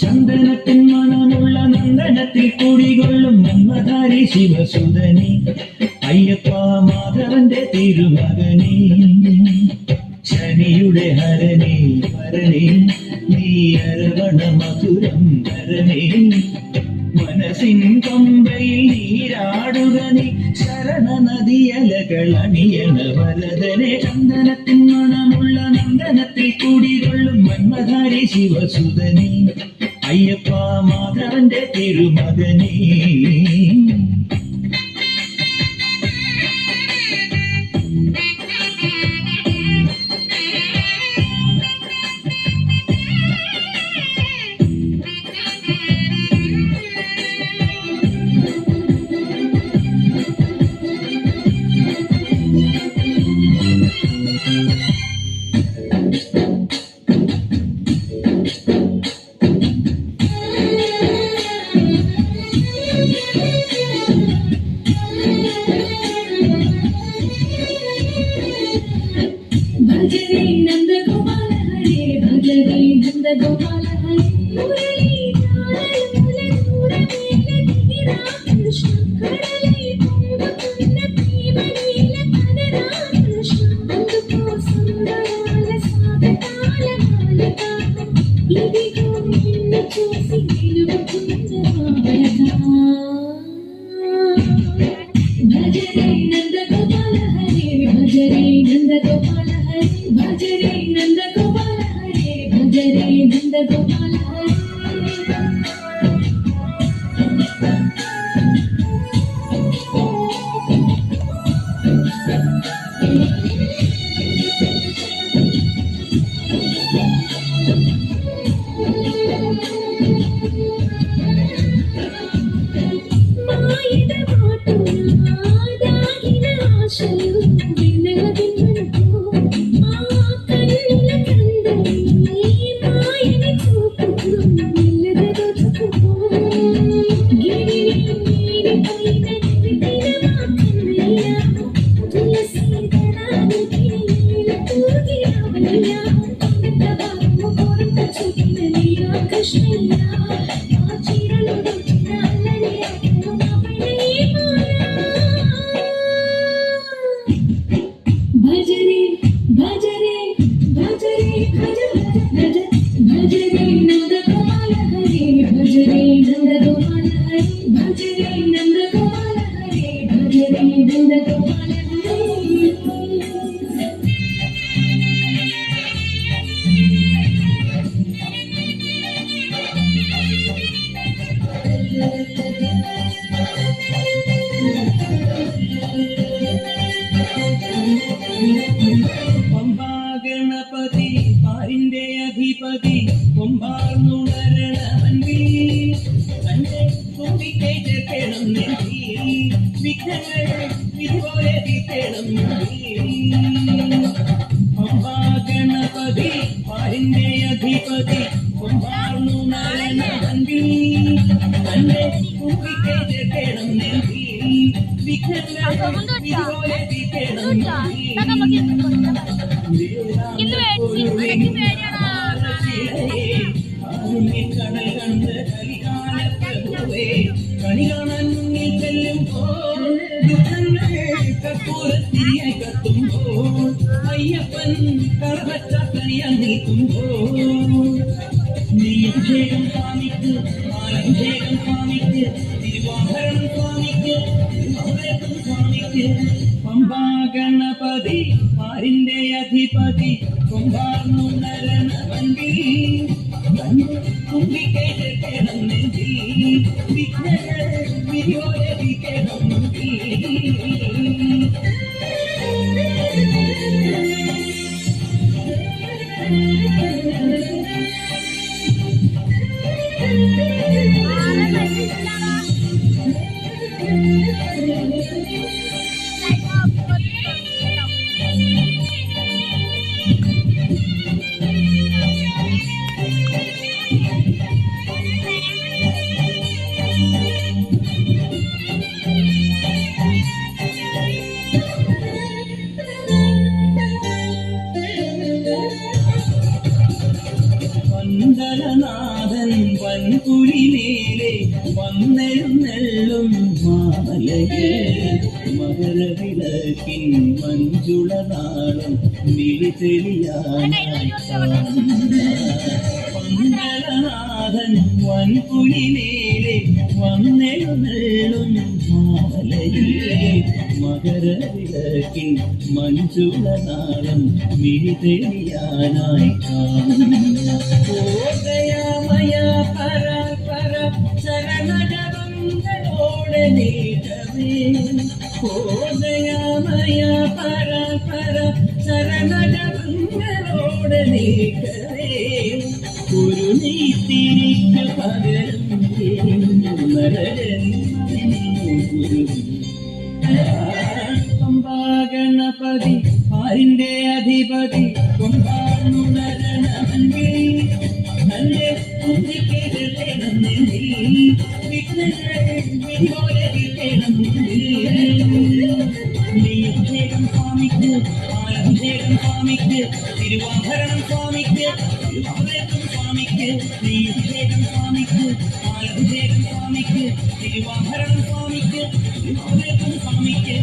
ചന്ദനത്തിൻ മണമുള്ള നന്ദനത്തിൽ കുടികൊള്ളും മന്മധാരി ശിവസുതനെ അയ്യപ്പ മാധവന്റെ തിരുമകനെ ശനിയുടെ ഹരനെ ഹരനെ നീ അരവണ മധുരം ധരനെ മനസ്സിൻ കൊമ്പയിൽ നീരാടുക നീ ശരണ നദിയലകൾ അണിയണ വരദനെ ചന്ദനത്തിൻ മണമുള്ള നന്ദനത്തിൽ കുടികൊള്ളും മന്മധാരി ശിവസുതനെ അയ്യപ്പ മാധവന്റെ തിരുമകനെ भजरे नंद गोपाल हरे भजरे नंद गोपाल हरे मुरली मूल मूल मेल कृष्ण कड़ले पूव कुंड प्रेमलील कनरा कृष्ण अंदको सुंदराल सागताल मालिका इदिगो निन्नु చూసి నిలువుకుంటా भजरे नंद गोपाल हरे भजरे नंद गोपाल भजरे नंद गोपाल हरे भजरे नंद गोपाल हरे మాయద మాటునా దాగిన ఆశలు విన్నదిన్నకు भजरे भजरे भजरे भजरे नंद गोपाल हरे भजरे नंद गोपाल हरे भजरे नंद गोपाल हरे भजरे नंद गोपाल ഗണപതി പാരിന്റെ അധിപതി കൊമ്പാർന്നുണരണവൻവി തന്നെ തുമ്പിക്കേറ്റണം നെഞ്ചി വിഘ്നങ്ങൾ ഇതുപോലെ തീർക്കണം ഗണപതി പാരിന്റെ അധിപതി കൊമ്പാർന്നുണരണവൻവി തന്നെ തുമ്പിക്കേറ്റണം നെഞ്ചി വിഘ്നങ്ങൾ ഇതുപോലെ തീർക്കണം കടൽ കണ്ട് കണി കാണാൻ മുന്നിൽ ചെല്ലുമ്പോൾ കർപ്പൂരത്തിരിയായി കത്തുമ്പോൾ അയ്യപ്പൻ കറവച്ച കണിയാൻ നിൽക്കുമ്പോൾ നീ അഭിഷേകം സ്വാമിക്ക് ആലഭിഷേകം സ്വാമിക്ക് തിരുവാഭരണം സ്വാമിക്ക് തിരുവാഭരണം സ്വാമിക്ക് പമ്പാ ഗണപതി പാരിന്റെ അധിപതി കൊമ്പാർന്നുണരണവൻവി കുമ്പിക്കേറ്റണം നെഞ്ചി വിഘ്നങ്ങൾ വിരിയോരവിക്കണം പന്തളനാഥൻ വൻകുലിമേലെ വന്നെഴുന്നെള്ളും മാലയേ മകരവിളക്കിൻ മഞ്ജുളനാളം മിഴി തെളിയാനായി പന്തളനാഥൻ വൻകുലിമേലെ വന്നെഴുന്നെള്ളും മാലയേ മകരവിളക്കിൻ മഞ്ജുളനാളം മിഴി തെളിയാനായി ഓദയമയ പര പര ചരണജപങ്ങളോടെ നീട്ടവേ ഓദയമയ പര പര ചരണജപങ്ങളോടെ നീട്ടവേ ഒരു നീത്തിരിക്ക് പകരം ഗണപതി ആരിന്റെ അധിപതി കൊമ്പാണുണരണമേ നന്നെ കുന്തിക്കേണം അഭിഷേകം സ്വാമിക്ക് ആലഭിഷേകം സ്വാമിക്ക് തിരുവാഭരണം സ്വാമിക്ക് തിരുവാഭരണം സ്വാമിക്ക് അഭിഷേകം സ്വാമിക്ക് ആലഭിഷേകം സ്വാമിക്ക് തിരുവാഭരണം സ്വാമിക്ക് തിരുവാഭരണം സ്വാമിക്ക്